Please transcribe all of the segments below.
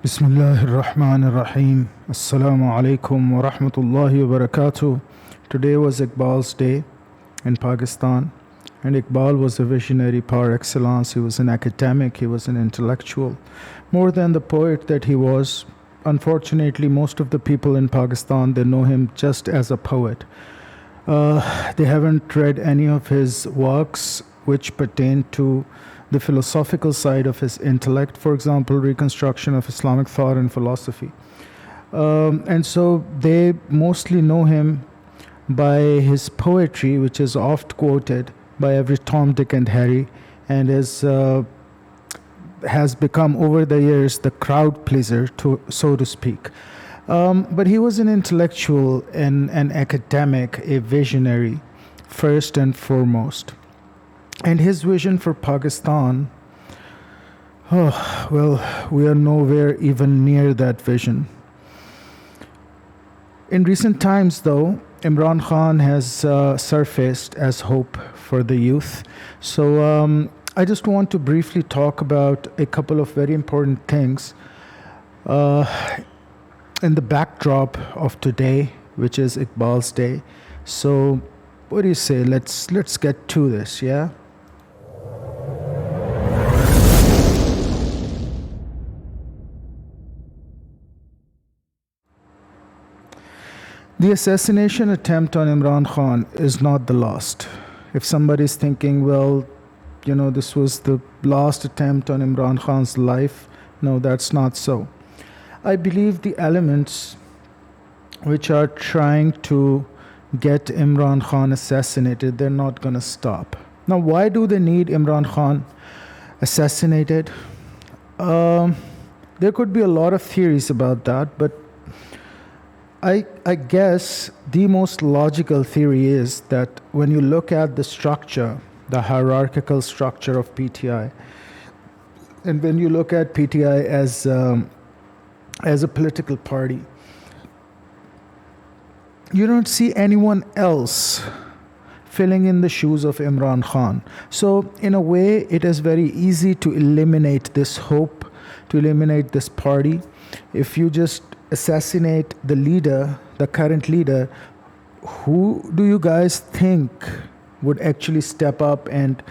Bismillahir Rahmanir Rahim. Assalamu alaikum wa rahmatullahi wa barakatuh. Today was Iqbal's day in Pakistan, and Iqbal was a visionary par excellence. He was an academic, he was an intellectual. More than the poet that he was, unfortunately, most of the people in Pakistan they know him just as a poet. They haven't read any of his works which pertain to the philosophical side of his intellect, for example, reconstruction of Islamic thought and philosophy. And so they mostly know him by his poetry, which is oft quoted by every Tom, Dick, and Harry, and has become over the years the crowd pleaser, so to speak. But he was an intellectual and an academic, a visionary, first and foremost. And his vision for Pakistan, we are nowhere even near that vision. In recent times, though, Imran Khan has surfaced as hope for the youth. So I just want to briefly talk about a couple of very important things in the backdrop of today, which is Iqbal's Day. So what do you say? Let's get to this, yeah? The assassination attempt on Imran Khan is not the last. If somebody's thinking, this was the last attempt on Imran Khan's life, no, that's not so. I believe the elements which are trying to get Imran Khan assassinated, they're not going to stop. Now, why do they need Imran Khan assassinated? There could be a lot of theories about that, but I guess the most logical theory is that when you look at the structure, the hierarchical structure of PTI, and when you look at PTI as a political party, you don't see anyone else filling in the shoes of Imran Khan. So in a way, it is very easy to eliminate this hope, to eliminate this party. If you just assassinate the leader, the current leader, who do you guys think would actually step up and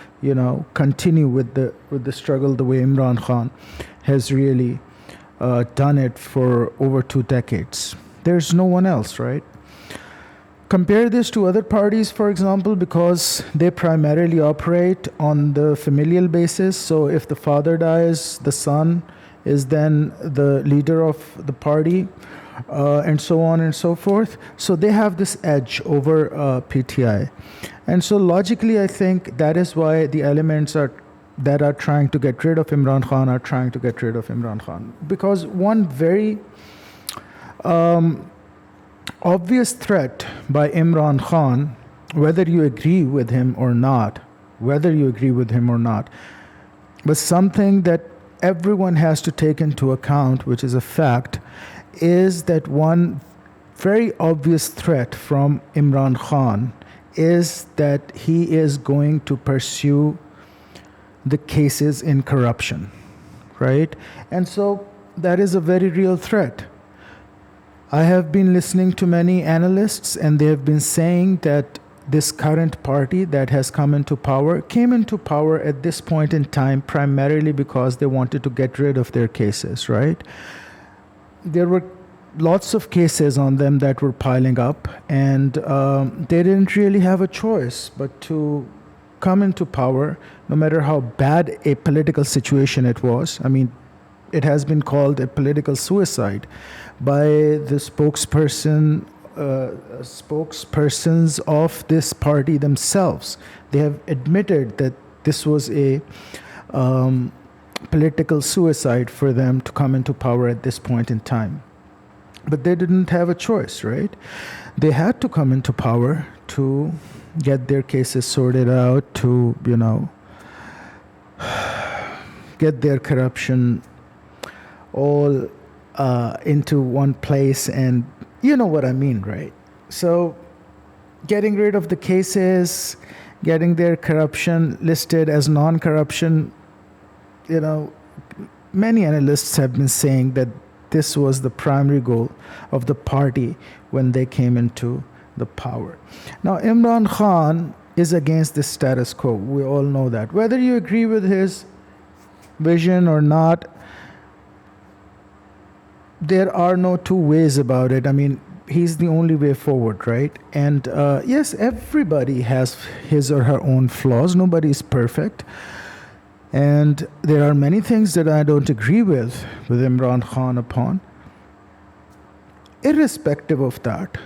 continue with the struggle the way Imran Khan has really done it for over 2 decades? There's no one else, right? Compare this to other parties, for example, because they primarily operate on the familial basis. So if the father dies, the son is then the leader of the party, and so on and so forth. So they have this edge over PTI. And so logically, I think that is why the elements that are trying to get rid of Imran Khan are trying to get rid of Imran Khan. Because one very obvious threat by Imran Khan, whether you agree with him or not, but something that everyone has to take into account, which is a fact, is that one very obvious threat from Imran Khan is that he is going to pursue the cases in corruption, right? And so that is a very real threat. I have been listening to many analysts, and they have been saying that this current party that has come into power came into power at this point in time primarily because they wanted to get rid of their cases, right? There were lots of cases on them that were piling up, and they didn't really have a choice but to come into power, no matter how bad a political situation it was. I mean, it has been called a political suicide by the spokespersons of this party themselves. They have admitted that this was a political suicide for them to come into power at this point in time. But they didn't have a choice, right? They had to come into power to get their cases sorted out, to, get their corruption all into one place, and you know what I mean, right? So getting rid of the cases, getting their corruption listed as non-corruption, many analysts have been saying that this was the primary goal of the party when they came into the power. Now, Imran Khan is against the status quo. We all know that. Whether you agree with his vision or not, there are no two ways about it. I mean, he's the only way forward, right? And yes, everybody has his or her own flaws. Nobody is perfect. And there are many things that I don't agree with Imran Khan upon. Irrespective of that,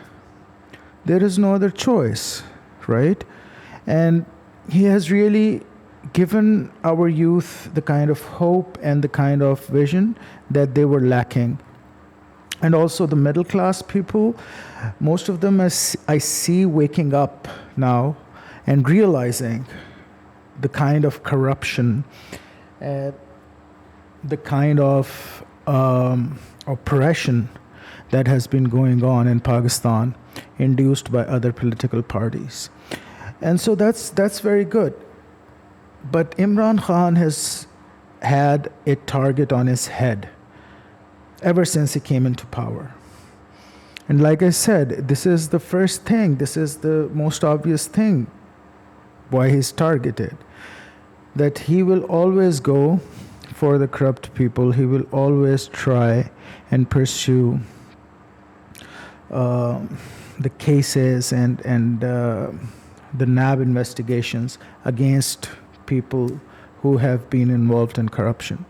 there is no other choice, right? And he has really given our youth the kind of hope and the kind of vision that they were lacking. And also the middle class people, most of them I see waking up now and realizing the kind of corruption and the kind of oppression that has been going on in Pakistan, induced by other political parties. And so that's very good. But Imran Khan has had a target on his head ever since he came into power. And like I said, this is the first thing, this is the most obvious thing why he's targeted. That he will always go for the corrupt people, he will always try and pursue the cases and the NAB investigations against people who have been involved in corruption.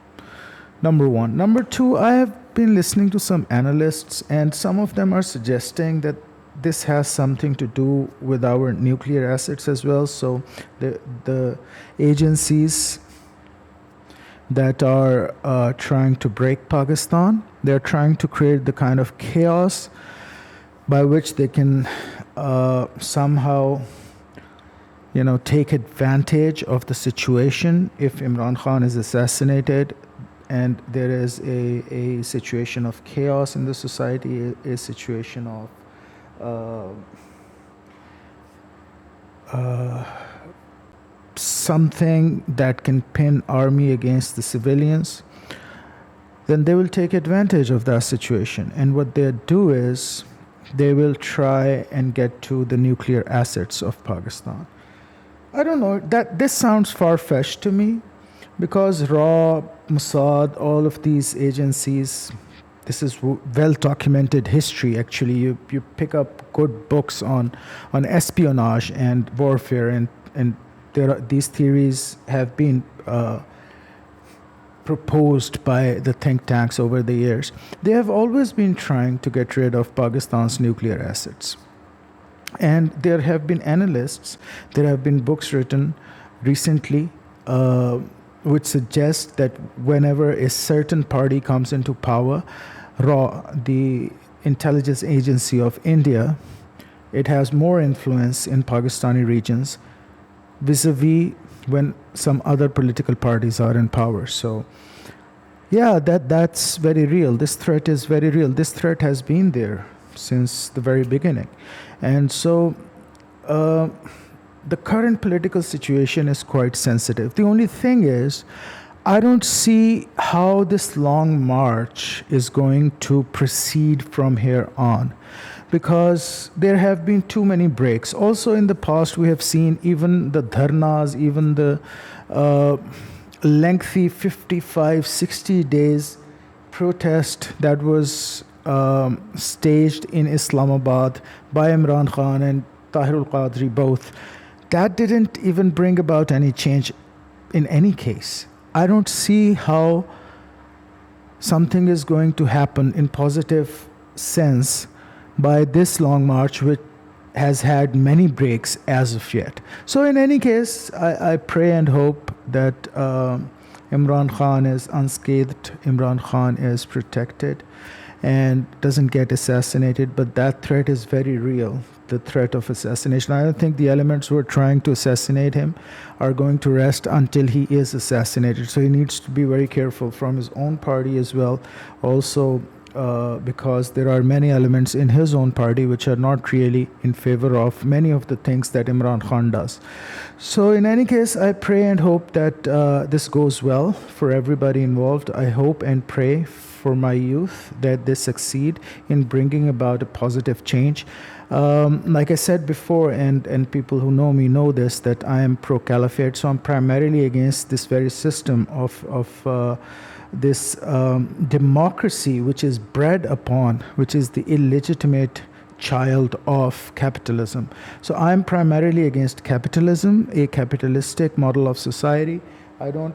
Number one. Number two, I have been listening to some analysts, and some of them are suggesting that this has something to do with our nuclear assets as well. So the agencies that are trying to break Pakistan, they're trying to create the kind of chaos by which they can somehow take advantage of the situation if Imran Khan is assassinated and there is a situation of chaos in the society, a situation of something that can pin army against the civilians, then they will take advantage of that situation. And what they do is they will try and get to the nuclear assets of Pakistan. I don't know, that this sounds far-fetched to me, because RAW, Mossad, all of these agencies, this is well-documented history, actually. You pick up good books on espionage and warfare, and these theories have been proposed by the think tanks over the years. They have always been trying to get rid of Pakistan's nuclear assets. And there have been analysts, there have been books written recently which suggest that whenever a certain party comes into power, RAW, the intelligence agency of India, it has more influence in Pakistani regions vis-a-vis when some other political parties are in power. So yeah, that's very real. This threat is very real. This threat has been there since the very beginning. And so the current political situation is quite sensitive. The only thing is, I don't see how this long march is going to proceed from here on, because there have been too many breaks. Also in the past, we have seen even the dharnas, even the lengthy 55, 60 days protest that was staged in Islamabad by Imran Khan and Tahir al-Qadri both. That didn't even bring about any change in any case. I don't see how something is going to happen in positive sense by this long march, which has had many breaks as of yet. So in any case, I pray and hope that Imran Khan is unscathed, Imran Khan is protected and doesn't get assassinated, but that threat is very real. The threat of assassination. I don't think the elements who are trying to assassinate him are going to rest until he is assassinated. So he needs to be very careful from his own party as well. Also, because there are many elements in his own party which are not really in favor of many of the things that Imran Khan does. So in any case, I pray and hope that this goes well for everybody involved. I hope and pray for my youth that they succeed in bringing about a positive change. Like I said before, and people who know me know this, that I am pro-caliphate, so I'm primarily against this very system of this democracy which is bred upon, which is the illegitimate child of capitalism. So I'm primarily against capitalism, a capitalistic model of society. I don't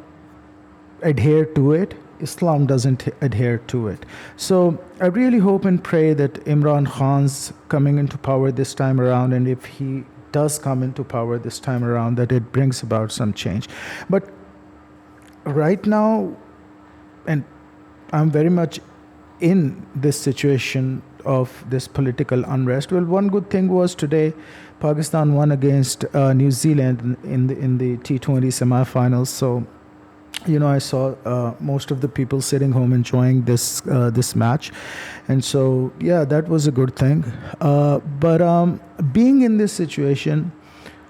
adhere to it. Islam doesn't adhere to it. So I really hope and pray that Imran Khan's coming into power this time around, and if he does come into power this time around, that it brings about some change. But right now, and I'm very much in this situation of this political unrest. Well, one good thing was today, Pakistan won against New Zealand in the T20 semifinals. So, I saw most of the people sitting home enjoying this match, and so that was a good thing. But being in this situation,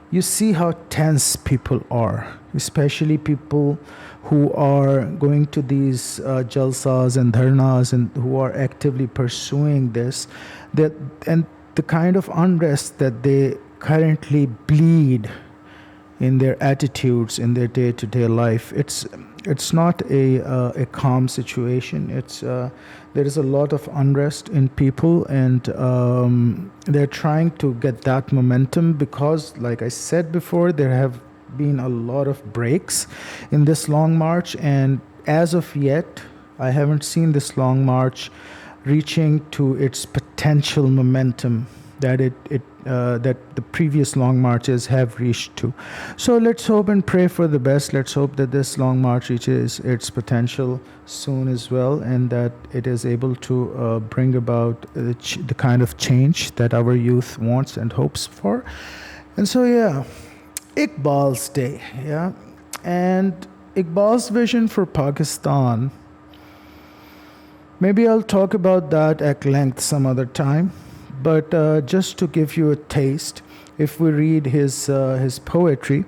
you see how tense people are, especially people who are going to these jalsas and dharnas and who are actively pursuing this, and the kind of unrest that they currently bleed in their attitudes in their day-to-day life. It's not a calm situation. There is a lot of unrest in people, and they're trying to get that momentum because, like I said before, there have been a lot of breaks in this long march, and as of yet, I haven't seen this long march reaching to its potential momentum that that the previous long marches have reached to. So let's hope and pray for the best. Let's hope that this long march reaches its potential soon as well, and that it is able to bring about the kind of change that our youth wants and hopes for. And so Iqbal's day, and Iqbal's vision for Pakistan. Maybe I'll talk about that at length some other time. But just to give you a taste, if we read his poetry,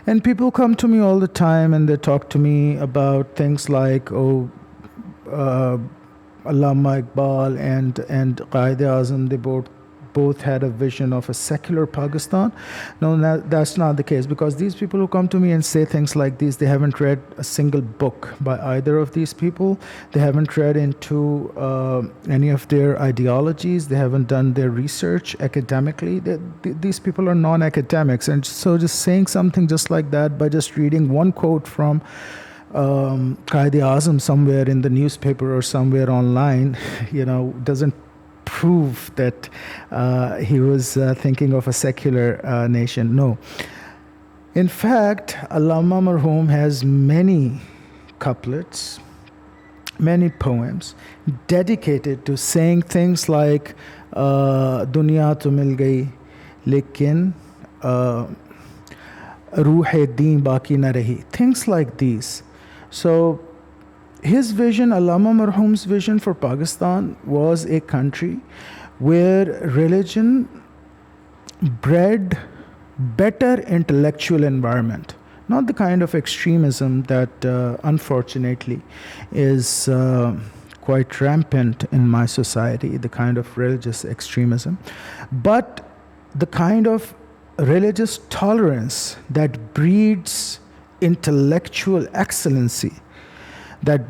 and people come to me all the time and they talk to me about things like, Allama Iqbal and Qaid-e-Azam, they both had a vision of a secular Pakistan. No, that's not the case, because these people who come to me and say things like these, they haven't read a single book by either of these people. They haven't read into any of their ideologies. They haven't done their research academically. These people are non-academics, and so just saying something just like that by just reading one quote from Qaid-e-Azam somewhere in the newspaper or somewhere online, doesn't prove that he was thinking of a secular nation. No. In fact, Allama Marhoom has many couplets, many poems dedicated to saying things like Dunya to mil gayi, lekin ruh-e-deen baki na rahi. Things like these. So his vision, Allama Marhoom's vision for Pakistan, was a country where religion bred better intellectual environment, not the kind of extremism that unfortunately is quite rampant in my society, the kind of religious extremism, but the kind of religious tolerance that breeds intellectual excellency, that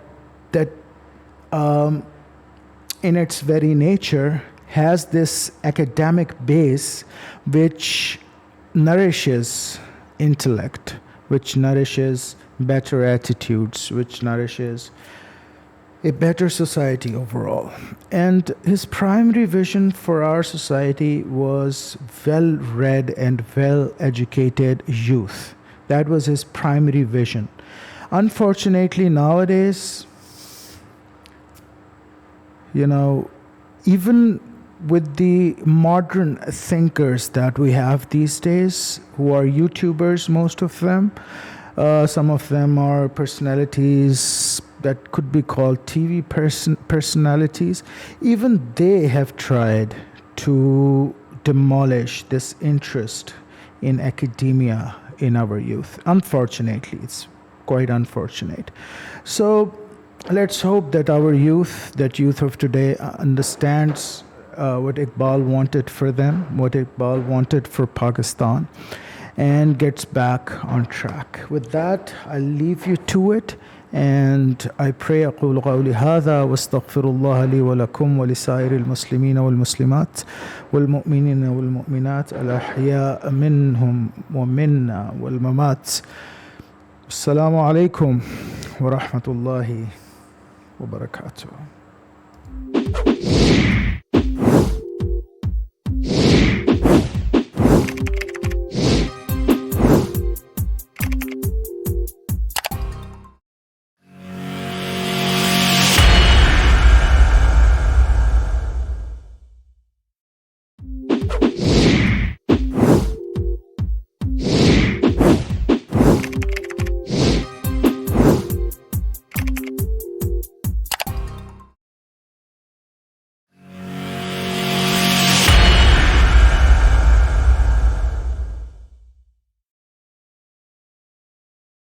in its very nature has this academic base which nourishes intellect, which nourishes better attitudes, which nourishes a better society overall. And his primary vision for our society was well-read and well-educated youth. That was his primary vision. Unfortunately, nowadays, even with the modern thinkers that we have these days, who are YouTubers, most of them, some of them are personalities that could be called TV personalities, even they have tried to demolish this interest in academia in our youth. Unfortunately, it's quite unfortunate. So let's hope that our youth, that youth of today, understands what Iqbal wanted for them, what Iqbal wanted for Pakistan, and gets back on track. With that, I'll leave you to it. And I pray أقول قولي هذا واستغفر الله لي ولكم ولسائر المسلمين والمسلمات والمؤمنين والمؤمنات الأحياء منهم ومنا والممات. السلام عليكم ورحمة الله وبركاته.